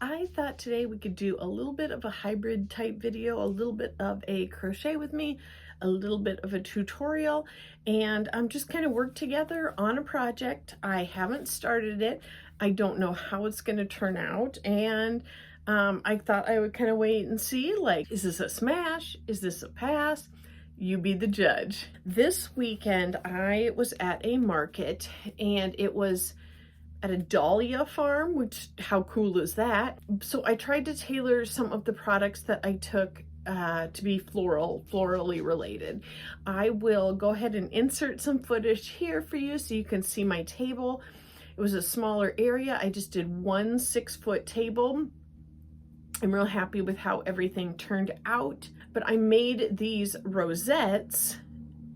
I thought today we could do a little bit of a hybrid type video, a little bit of a crochet with me, a little bit of a tutorial, and just kind of work together on a project. I haven't started it. I don't know how it's going to turn out, and I thought I would kind of wait and see, like, is this a smash? Is this a pass? You be the judge. This weekend I was at a market, and it was at a dahlia farm, which how cool is that? So I tried to tailor some of the products that I took to be florally related. I will go ahead and insert some footage here for you so you can see my table. It was a smaller area. I just did one 6-foot table. I'm real happy with how everything turned out, but I made these rosettes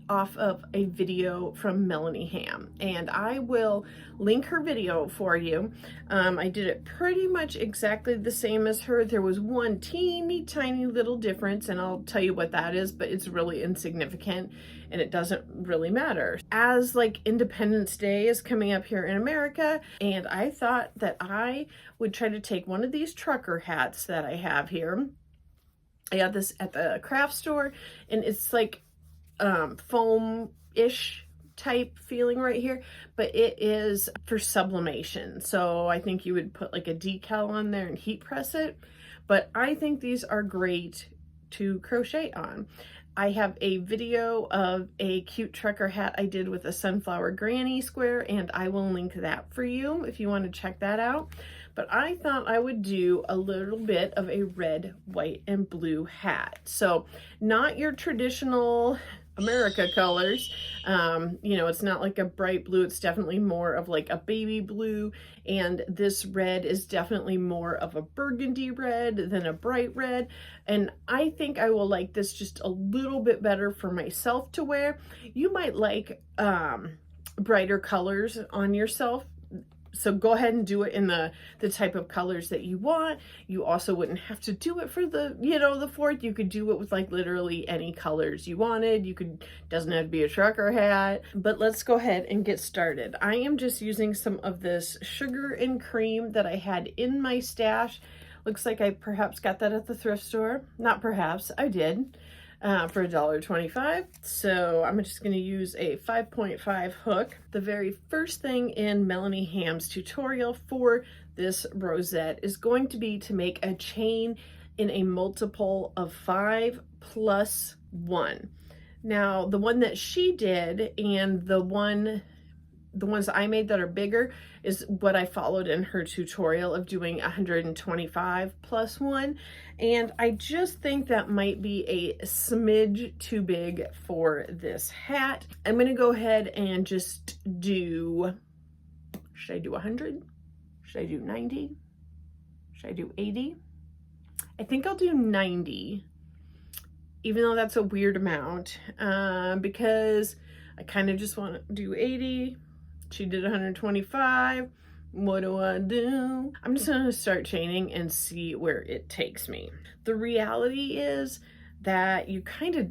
off of a video from Melanie Ham, and I will link her video for you. I did it pretty much exactly the same as her. There was one teeny tiny little difference, and I'll tell you what that is, but it's really insignificant and it doesn't really matter. As like Independence Day is coming up here in America, and I thought that I would try to take one of these trucker hats that I have here. I got this at the craft store, and it's like foam-ish type feeling right here, but it is for sublimation. So I think you would put like a decal on there and heat press it, but I think these are great to crochet on. I have a video of a cute trucker hat I did with a sunflower granny square, and I will link that for you if you want to check that out. But I thought I would do a little bit of a red, white, and blue hat. So not your traditional America colors. You know, it's not like a bright blue. It's definitely more of like a baby blue. And this red is definitely more of a burgundy red than a bright red. And I think I will like this just a little bit better for myself to wear. You might like brighter colors on yourself, so go ahead and do it in the type of colors that you want. You also wouldn't have to do it for the, you know, the 4th. You could do it with like literally any colors you wanted. You could, doesn't have to be a trucker hat, but let's go ahead and get started. I am just using some of this sugar and cream that I had in my stash. Looks like I perhaps got that at the thrift store. Not perhaps, I did. For $1.25. So I'm just going to use a 5.5 hook. The very first thing in Melanie Ham's tutorial for this rosette is going to be to make a chain in a multiple of 5 plus 1. Now, the one that she did and the ones I made that are bigger is what I followed in her tutorial of doing 125 plus 1. And I just think that might be a smidge too big for this hat. I'm gonna go ahead and just do, should I do 100? Should I do 90? Should I do 80? I think I'll do 90, even though that's a weird amount, because I kind of just want to do 80. She did 125. What do I do? I'm just gonna start chaining and see where it takes me. The reality is that you kind of,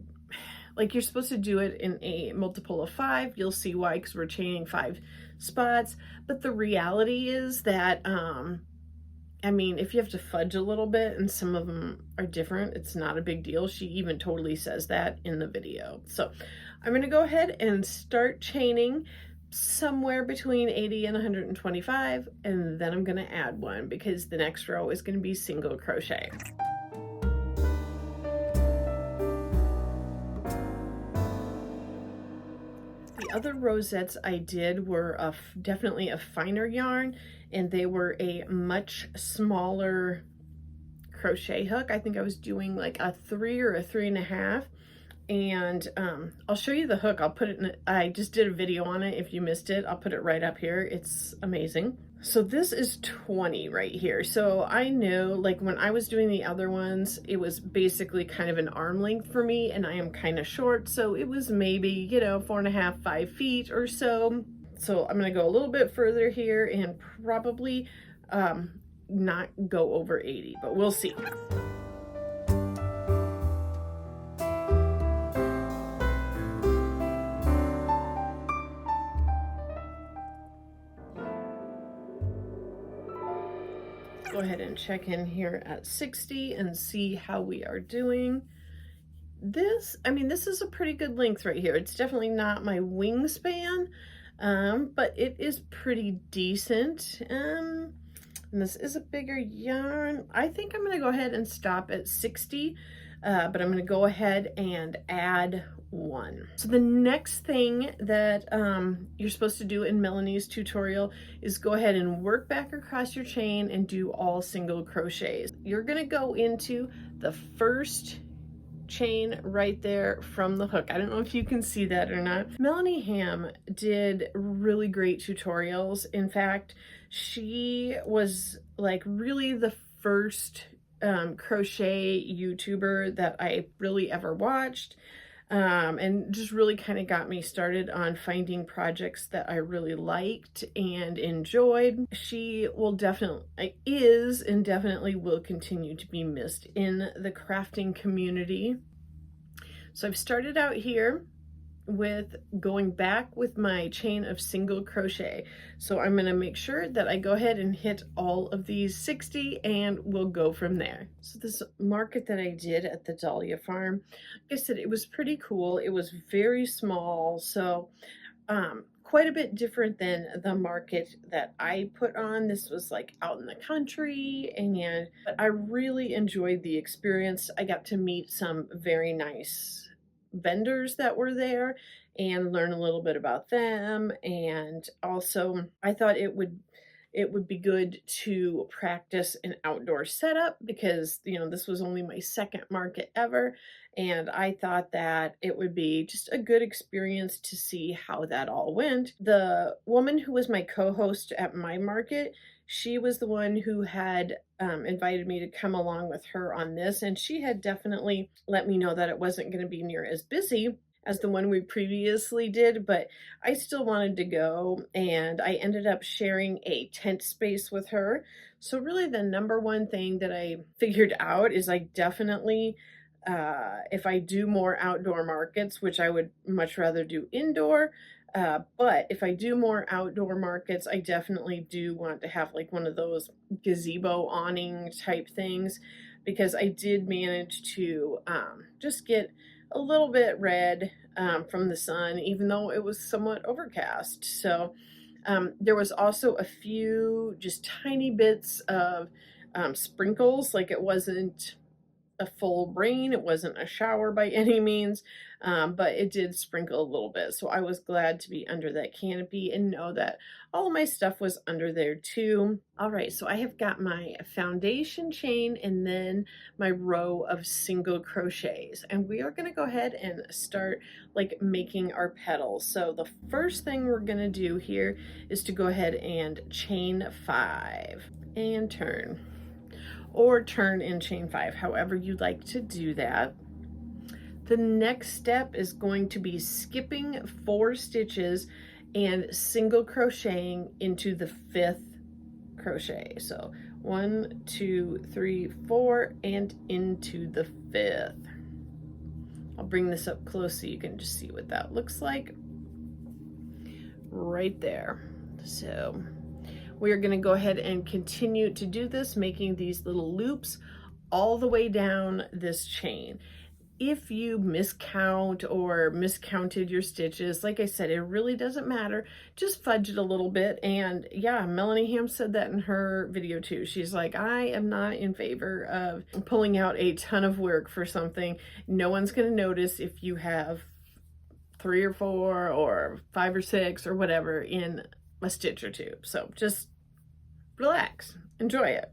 like, you're supposed to do it in a multiple of 5. You'll see why, because we're chaining 5 spots. But the reality is that, I mean, if you have to fudge a little bit and some of them are different, it's not a big deal. She even totally says that in the video. So I'm gonna go ahead and start chaining somewhere between 80 and 125, and then I'm going to add one because the next row is going to be single crochet. The other rosettes I did were definitely a finer yarn, and they were a much smaller crochet hook. I think I was doing like a 3 or a 3.5. And I'll show you the hook. I'll put it in, I just did a video on it. If you missed it, I'll put it right up here. It's amazing. So this is 20 right here. So I know, like, when I was doing the other ones, it was basically kind of an arm length for me, and I am kind of short. So it was maybe, you know, 4.5, 5 feet or so. So I'm going to go a little bit further here and probably not go over 80, but we'll see. Go ahead and check in here at 60 and see how we are doing. This, I mean, this is a pretty good length right here. It's definitely not my wingspan, but it is pretty decent. And this is a bigger yarn. I think I'm going to go ahead and stop at 60, but I'm going to go ahead and add 1. So the next thing that you're supposed to do in Melanie's tutorial is go ahead and work back across your chain and do all single crochets. You're going to go into the first chain right there from the hook. I don't know if you can see that or not. Melanie Ham did really great tutorials. In fact, she was like really the first crochet YouTuber that I really ever watched, and just really kind of got me started on finding projects that I really liked and enjoyed. She will definitely is and definitely will continue to be missed in the crafting community. So I've started out here with going back with my chain of single crochet. So I'm going to make sure that I go ahead and hit all of these 60 and we'll go from there. So this market that I did at the Dahlia farm, like I said, it was pretty cool. It was very small, so quite a bit different than the market that I put on. This was like out in the country, but I really enjoyed the experience. I got to meet some very nice vendors that were there and learn a little bit about them, and also I thought it would be good to practice an outdoor setup because, you know, this was only my second market ever, and I thought that it would be just a good experience to see how that all went. The woman who was my co-host at my market, she was the one who had invited me to come along with her on this, and she had definitely let me know that it wasn't going to be near as busy as the one we previously did, but I still wanted to go, and I ended up sharing a tent space with her. So really the number one thing that I figured out is I definitely, if I do more outdoor markets, which I would much rather do indoor, but if I do more outdoor markets, I definitely do want to have like one of those gazebo awning type things, because I did manage to just get a little bit red from the sun, even though it was somewhat overcast. So there was also a few just tiny bits of sprinkles, like it wasn't a full rain, it wasn't a shower by any means, but it did sprinkle a little bit. So I was glad to be under that canopy and know that all of my stuff was under there too. All right, so I have got my foundation chain and then my row of single crochets, and we are going to go ahead and start like making our petals. So the first thing we're going to do here is to go ahead and chain 5 and turn, or turn and chain 5, however you'd like to do that. The next step is going to be skipping 4 stitches and single crocheting into the 5th crochet. So 1, 2, 3, 4, and into the 5th. I'll bring this up close so you can just see what that looks like right there. So we are going to go ahead and continue to do this, making these little loops all the way down this chain. If you miscount or miscounted your stitches, like I said, it really doesn't matter. Just fudge it a little bit. And yeah, Melanie Ham said that in her video too. She's like, I am not in favor of pulling out a ton of work for something. No one's going to notice if you have 3 or 4 or 5 or 6 or whatever in a stitch or 2. So just relax, enjoy it.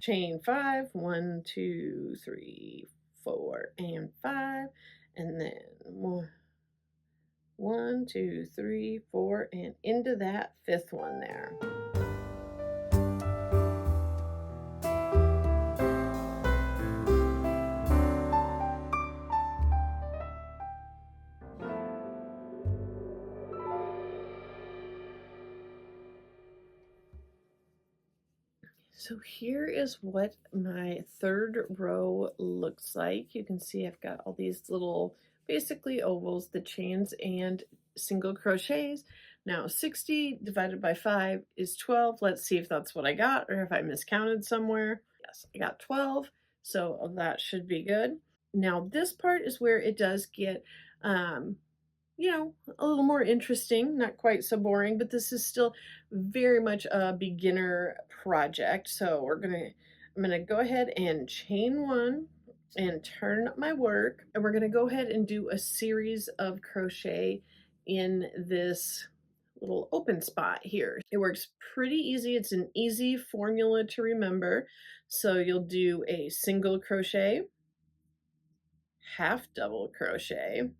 Chain 5, 1, 2, 3, 4, and 5, and then 1, 2, 3, 4, and into that 5th one there. So here is what my 3rd row looks like. You can see I've got all these little basically ovals, the chains and single crochets. Now 60 divided by 5 is 12. Let's see if that's what I got or if I miscounted somewhere. Yes, I got 12, so that should be good. Now this part is where it does get, um, you know, a little more interesting, not quite so boring, but this is still very much a beginner project. So I'm gonna go ahead and chain one and turn up my work, and we're gonna go ahead and do a series of crochet in this little open spot here. It works pretty easy. It's an easy formula to remember. So you'll do a single crochet, half double crochet,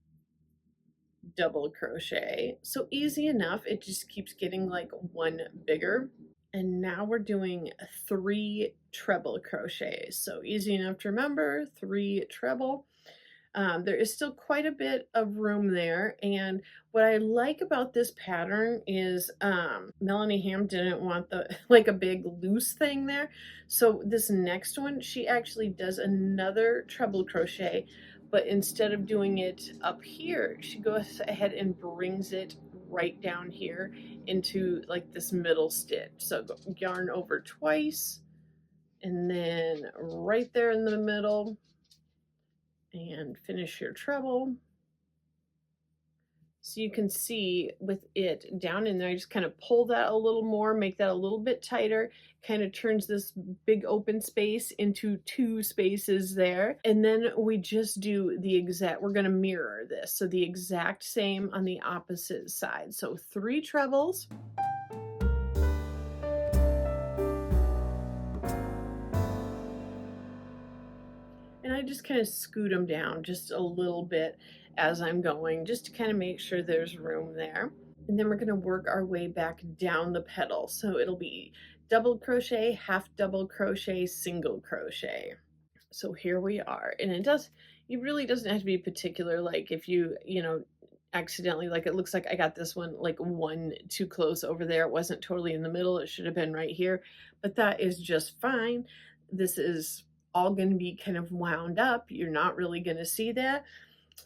double crochet. So easy enough. It just keeps getting like one bigger. And now we're doing 3 treble crochets. So easy enough to remember, 3 treble. There is still quite a bit of room there, and what I like about this pattern is Melanie Ham didn't want the like a big loose thing there, so this next one she actually does another treble crochet, but instead of doing it up here, she goes ahead and brings it right down here into like this middle stitch. So go yarn over twice, and then right there in the middle, and finish your treble. So you can see with it down in there, I just kind of pull that a little more, make that a little bit tighter, kind of turns this big open space into 2 spaces there. And then we just do the exact, we're going to mirror this. So the exact same on the opposite side. So 3 trebles. And I just kind of scoot them down just a little bit as I'm going, just to kind of make sure there's room there. And then we're going to work our way back down the petal. So it'll be double crochet, half double crochet, single crochet. So here we are. And it really doesn't have to be particular. Like if you accidentally, like it looks like I got this one like one too close over there. It wasn't totally in the middle. It should have been right here, but that is just fine. This is all going to be kind of wound up. You're not really going to see that,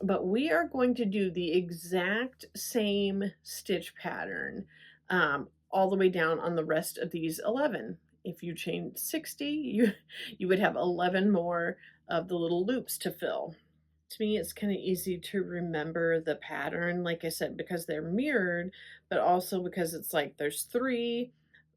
but we are going to do the exact same stitch pattern all the way down on the rest of these 11. If you chained 60, you would have 11 more of the little loops to fill. To me, it's kind of easy to remember the pattern, like I said, because they're mirrored, but also because it's like there's 3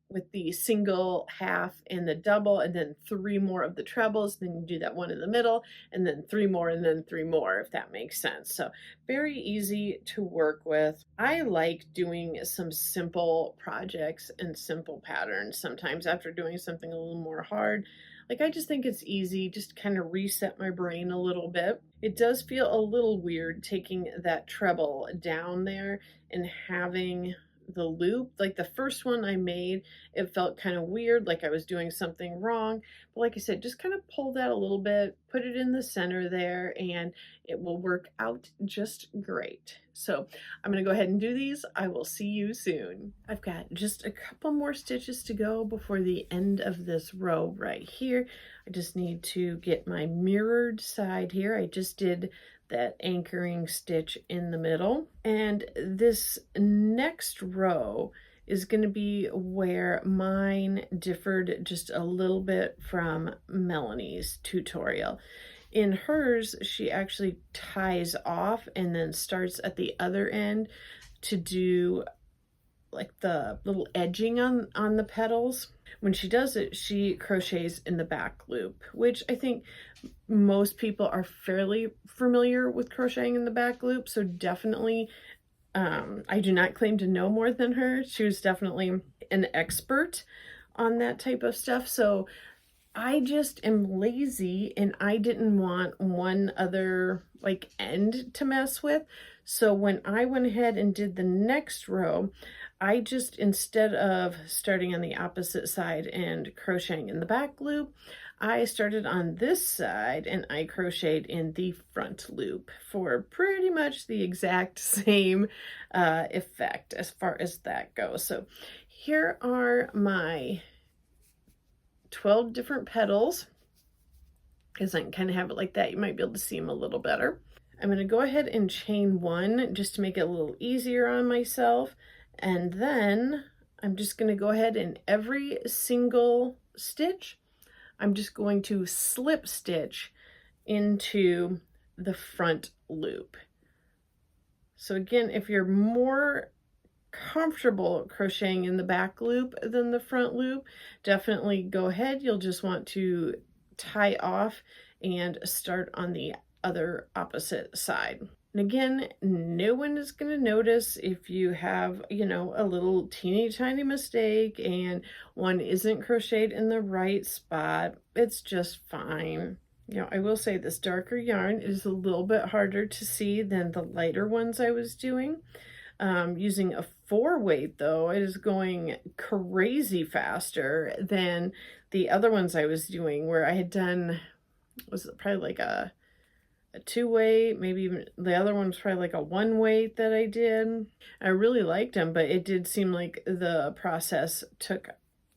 with the single, half, and the double, and then 3 more of the trebles, then you do that one in the middle, and then 3 more, and then 3 more, if that makes sense. So very easy to work with. I like doing some simple projects and simple patterns sometimes after doing something a little more hard. Like I just think it's easy, just kind of reset my brain a little bit. It does feel a little weird taking that treble down there and having the loop. Like the first one I made, it felt kind of weird, like I was doing something wrong. But like I said, just kind of pull that a little bit, put it in the center there, and it will work out just great. So I'm going to go ahead and do these. I will see you soon. I've got just a couple more stitches to go before the end of this row right here. I just need to get my mirrored side here. I just did that anchoring stitch in the middle, and this next row is going to be where mine differed just a little bit from Melanie's tutorial. In hers, she actually ties off and then starts at the other end to do like the little edging on the petals. When she does it, she crochets in the back loop, which I think most people are fairly familiar with crocheting in the back loop. So definitely, I do not claim to know more than her. She was definitely an expert on that type of stuff. So I just am lazy and I didn't want one other like end to mess with. So when I went ahead and did the next row, I just, instead of starting on the opposite side and crocheting in the back loop, I started on this side and I crocheted in the front loop for pretty much the exact same effect as far as that goes. So here are my 12 different petals, because I can kind of have it like that. You might be able to see them a little better. I'm going to go ahead and chain 1 just to make it a little easier on myself. And then I'm just going to go ahead and every single stitch, I'm just going to slip stitch into the front loop. So again, if you're more comfortable crocheting in the back loop than the front loop, definitely go ahead. You'll just want to tie off and start on the other opposite side. And again, no one is going to notice if you have, you know, a little teeny tiny mistake and one isn't crocheted in the right spot. It's just fine. You know, I will say this darker yarn is a little bit harder to see than the lighter ones I was doing. Using a 4-weight though, it is going crazy faster than the other ones I was doing, where I had done, was it probably like a 2-weight, maybe even the other one was probably like a 1-weight that I did. I really liked them, but it did seem like the process took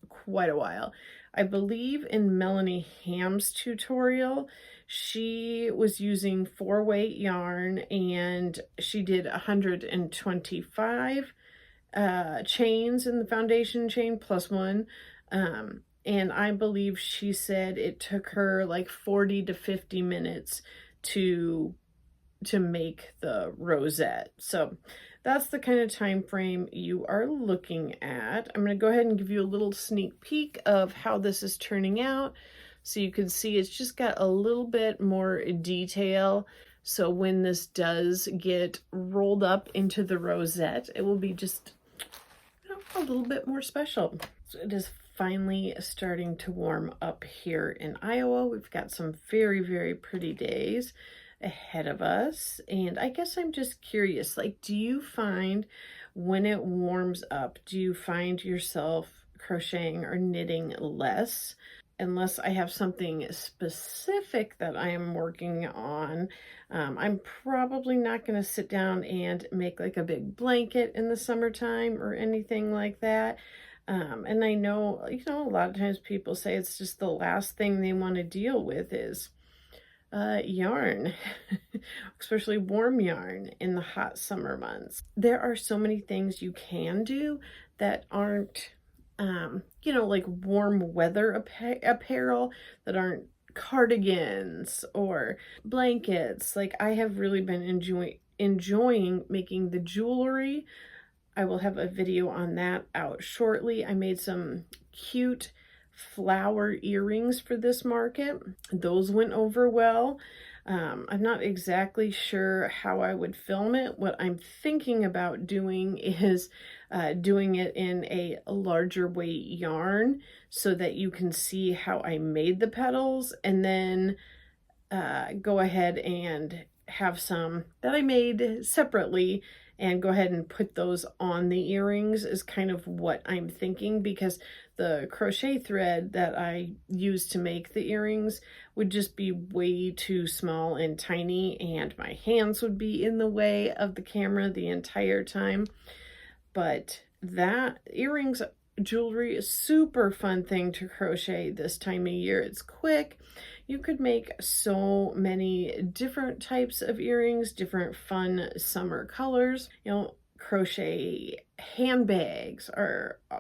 quite a while. I believe in Melanie Ham's tutorial, she was using 4-weight yarn and she did 125 chains in the foundation chain plus 1. And I believe she said it took her like 40 to 50 minutes to make the rosette. So that's the kind of time frame you are looking at. I'm going to go ahead and give you a little sneak peek of how this is turning out. So you can see it's just got a little bit more detail. So when this does get rolled up into the rosette, it will be just, you know, a little bit more special. So it is finally starting to warm up here in Iowa. We've got some very, very pretty days ahead of us, and I guess I'm just curious, like, do you find when it warms up, do you find yourself crocheting or knitting less? Unless I have something specific that I am working on, I'm probably not going to sit down and make like a big blanket in the summertime or anything like that. And I know, you know, a lot of times people say it's just the last thing they want to deal with is yarn, especially warm yarn in the hot summer months. There are so many things you can do that aren't, you know, like warm weather apparel, that aren't cardigans or blankets. Like, I have really been enjoying making the jewelry. I will have a video on that out shortly. I made some cute flower earrings for this market. Those went over well. I'm not exactly sure how I would film it. What I'm thinking about doing is doing it in a larger weight yarn so that you can see how I made the petals, and then go ahead and have some that I made separately and go ahead and put those on the earrings is kind of what I'm thinking, because the crochet thread that I used to make the earrings would just be way too small and tiny, and my hands would be in the way of the camera the entire time. But that earrings jewelry is super fun thing to crochet this time of year. It's quick. You could make so many different types of earrings, different fun summer colors. You know, crochet handbags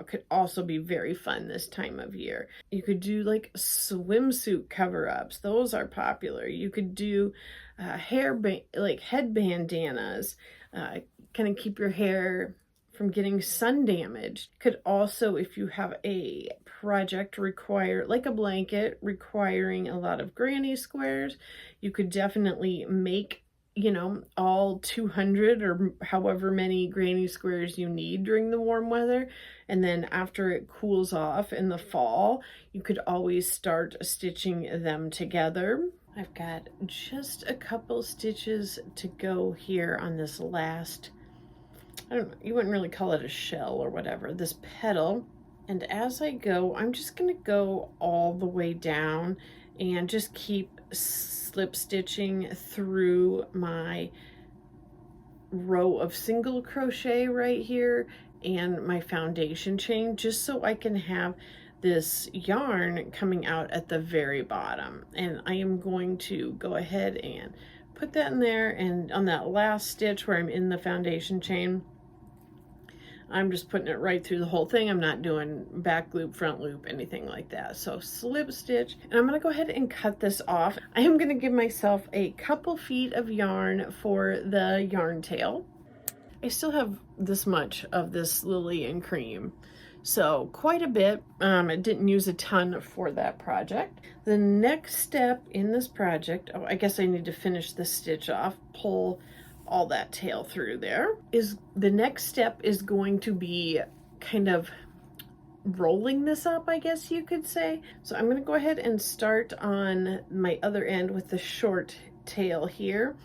could also be very fun this time of year. You could do like swimsuit cover-ups. Those are popular. You could do like head bandanas, kind of keep your hair from getting sun damage. Could also, if you have a project like a blanket requiring a lot of granny squares, you could definitely make, you know, all 200 or however many granny squares you need during the warm weather. And then after it cools off in the fall, you could always start stitching them together. I've got just a couple stitches to go here on this last, I don't know, you wouldn't really call it a shell or whatever, this petal. And as I go, I'm just going to go all the way down and just keep slip stitching through my row of single crochet right here and my foundation chain, just so I can have this yarn coming out at the very bottom. And I am going to go ahead and put that in there, and on that last stitch where I'm in the foundation chain, I'm just putting it right through the whole thing. I'm not doing back loop, front loop, anything like that. So slip stitch, and I'm gonna go ahead and cut this off. I am gonna give myself a couple feet of yarn for the yarn tail. I still have this much of this lily and cream, so quite a bit. I didn't use a ton for that project. The next step in this project, oh, I guess I need to finish this stitch off, pull all that tail through there. The next step is going to be kind of rolling this up, I guess you could say. So I'm going to go ahead and start on my other end with the short tail here.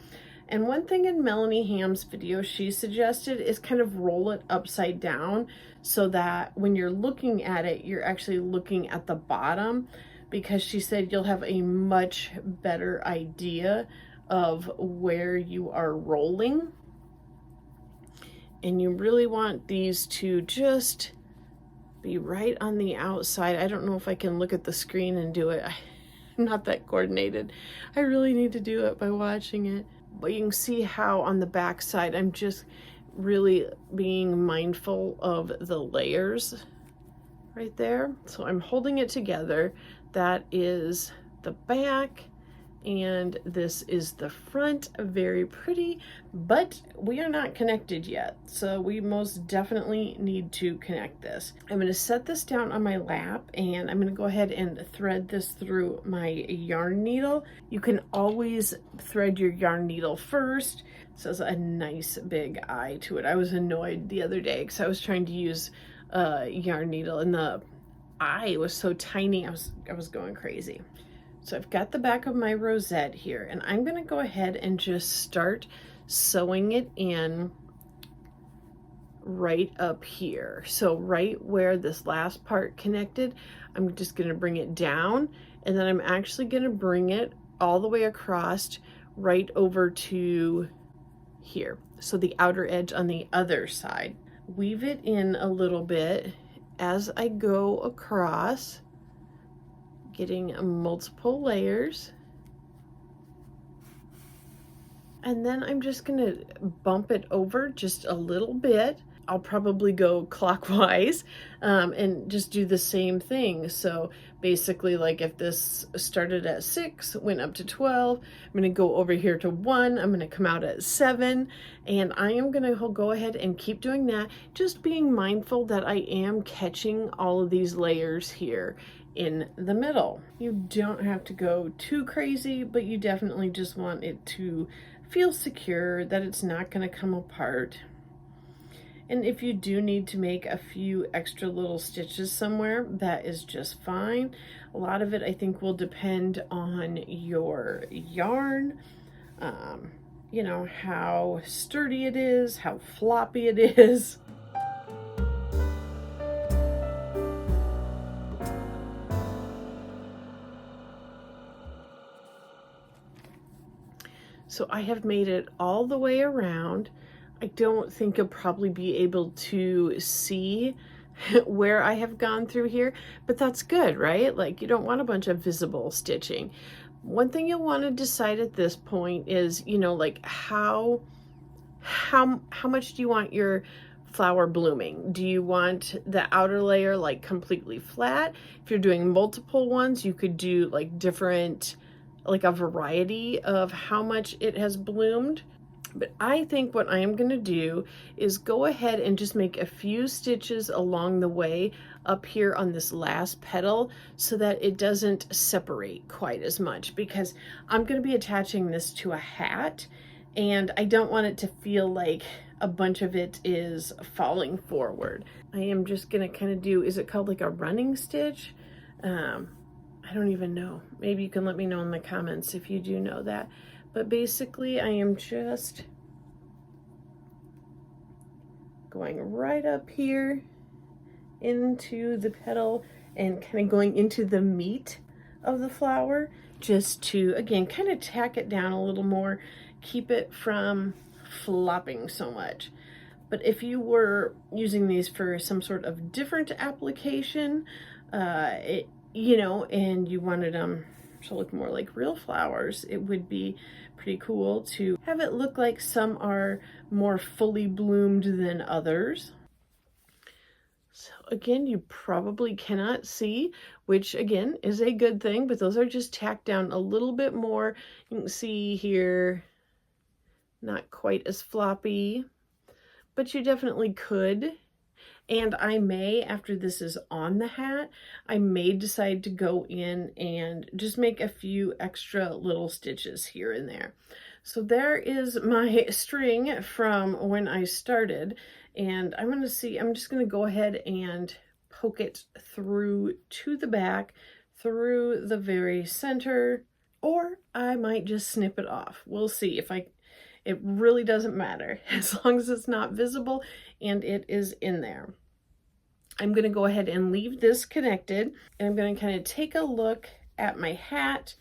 And one thing in Melanie Ham's video she suggested is kind of roll it upside down so that when you're looking at it, you're actually looking at the bottom, because she said you'll have a much better idea of where you are rolling. And you really want these to just be right on the outside. I don't know if I can look at the screen and do it. I'm not that coordinated. I really need to do it by watching it. But you can see how on the back side I'm just really being mindful of the layers right there. So I'm holding it together. That is the back, and this is the front. Very pretty, but we are not connected yet, so we most definitely need to connect this. I'm going to set this down on my lap, and I'm going to go ahead and thread this through my yarn needle. You can always thread your yarn needle first. It says a nice big eye to it. I was annoyed the other day because I was trying to use a yarn needle and the eye was so tiny. I was going crazy. So I've got the back of my rosette here, and I'm going to go ahead and just start sewing it in right up here. So right where this last part connected, I'm just going to bring it down, and then I'm actually going to bring it all the way across right over to here. So the outer edge on the other side. Weave it in a little bit as I go across, getting multiple layers. And then I'm just gonna bump it over just a little bit. I'll probably go clockwise and just do the same thing. So basically, like if this started at 6, went up to 12, I'm gonna go over here to 1, I'm gonna come out at 7, and I am gonna go ahead and keep doing that, just being mindful that I am catching all of these layers here in the middle. You don't have to go too crazy, but you definitely just want it to feel secure, that it's not gonna come apart. And if you do need to make a few extra little stitches somewhere, that is just fine. A lot of it, I think, will depend on your yarn, you know, how sturdy it is, how floppy it is. So I have made it all the way around. I don't think you'll probably be able to see where I have gone through here, but that's good, right? Like, you don't want a bunch of visible stitching. One thing you'll want to decide at this point is, you know, like how much do you want your flower blooming? Do you want the outer layer like completely flat? If you're doing multiple ones, you could do like different, like a variety of how much it has bloomed. But I think what I am going to do is go ahead and just make a few stitches along the way up here on this last petal so that it doesn't separate quite as much, because I'm going to be attaching this to a hat and I don't want it to feel like a bunch of it is falling forward. I am just going to kind of do, is it called like a running stitch? I don't even know. Maybe you can let me know in the comments if you do know that. But basically, I am just going right up here into the petal and kind of going into the meat of the flower, just to, again, kind of tack it down a little more, keep it from flopping so much. But if you were using these for some sort of different application, you know, and you wanted them to look more like real flowers, it would be pretty cool to have it look like some are more fully bloomed than others. So again, you probably cannot see, which again is a good thing, but those are just tacked down a little bit more. You can see here, not quite as floppy, but you definitely could. And I may, after this is on the hat, I may decide to go in and just make a few extra little stitches here and there. So there is my string from when I started, and I'm just gonna go ahead and poke it through to the back, through the very center, or I might just snip it off. We'll see. It really doesn't matter as long as it's not visible and it is in there. I'm going to go ahead and leave this connected, and I'm going to kind of take a look at my hat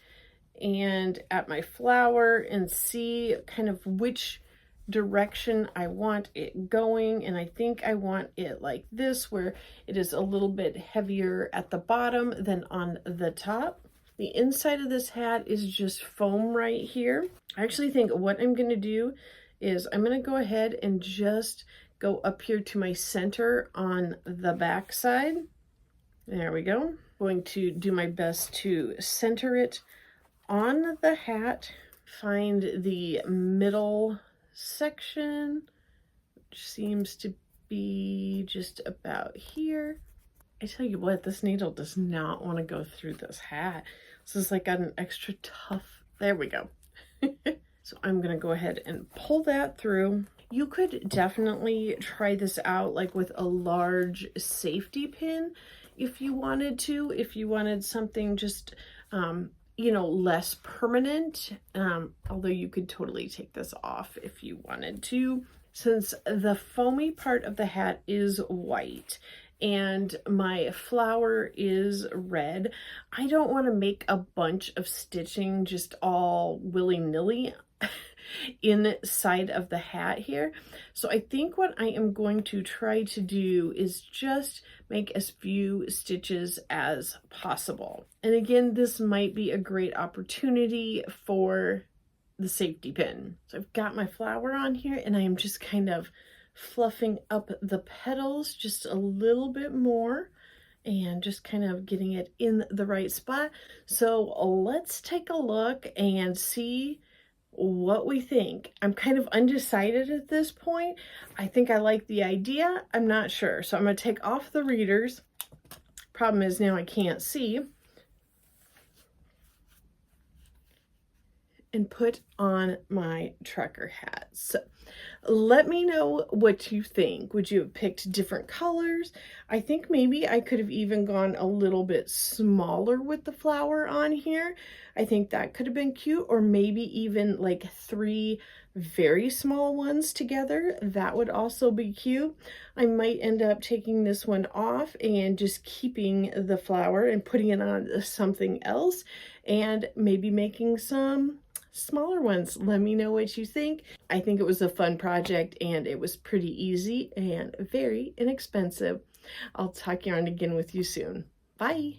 and at my flower and see kind of which direction I want it going. And I think I want it like this, where it is a little bit heavier at the bottom than on the top. The inside of this hat is just foam right here. I actually think what I'm going to do is I'm going to go ahead and just go up here to my center on the back side. There we go. I'm going to do my best to center it on the hat. Find the middle section, which seems to be just about here. I tell you what, this needle does not want to go through this hat. This is like got an extra tough, there we go. So I'm gonna go ahead and pull that through. You could definitely try this out like with a large safety pin if you wanted to, if you wanted something just, you know, less permanent, although you could totally take this off if you wanted to. Since the foamy part of the hat is white and my flower is red, I don't want to make a bunch of stitching just all willy-nilly inside of the hat here. So I think what I am going to try to do is just make as few stitches as possible. And again, this might be a great opportunity for the safety pin. So I've got my flower on here and I am just kind of fluffing up the petals just a little bit more and just kind of getting it in the right spot. So let's take a look and see what we think. I'm kind of undecided at this point. I think I like the idea. I'm not sure. So I'm going to take off the readers. Problem is now I can't see. And put on my trucker hat. So let me know what you think. Would you have picked different colors? I think maybe I could have even gone a little bit smaller with the flower on here. I think that could have been cute, or maybe even like 3 very small ones together. That would also be cute. I might end up taking this one off and just keeping the flower and putting it on something else and maybe making some smaller ones. Let me know what you think. I think it was a fun project and it was pretty easy and very inexpensive. I'll talk yarn again with you soon. Bye.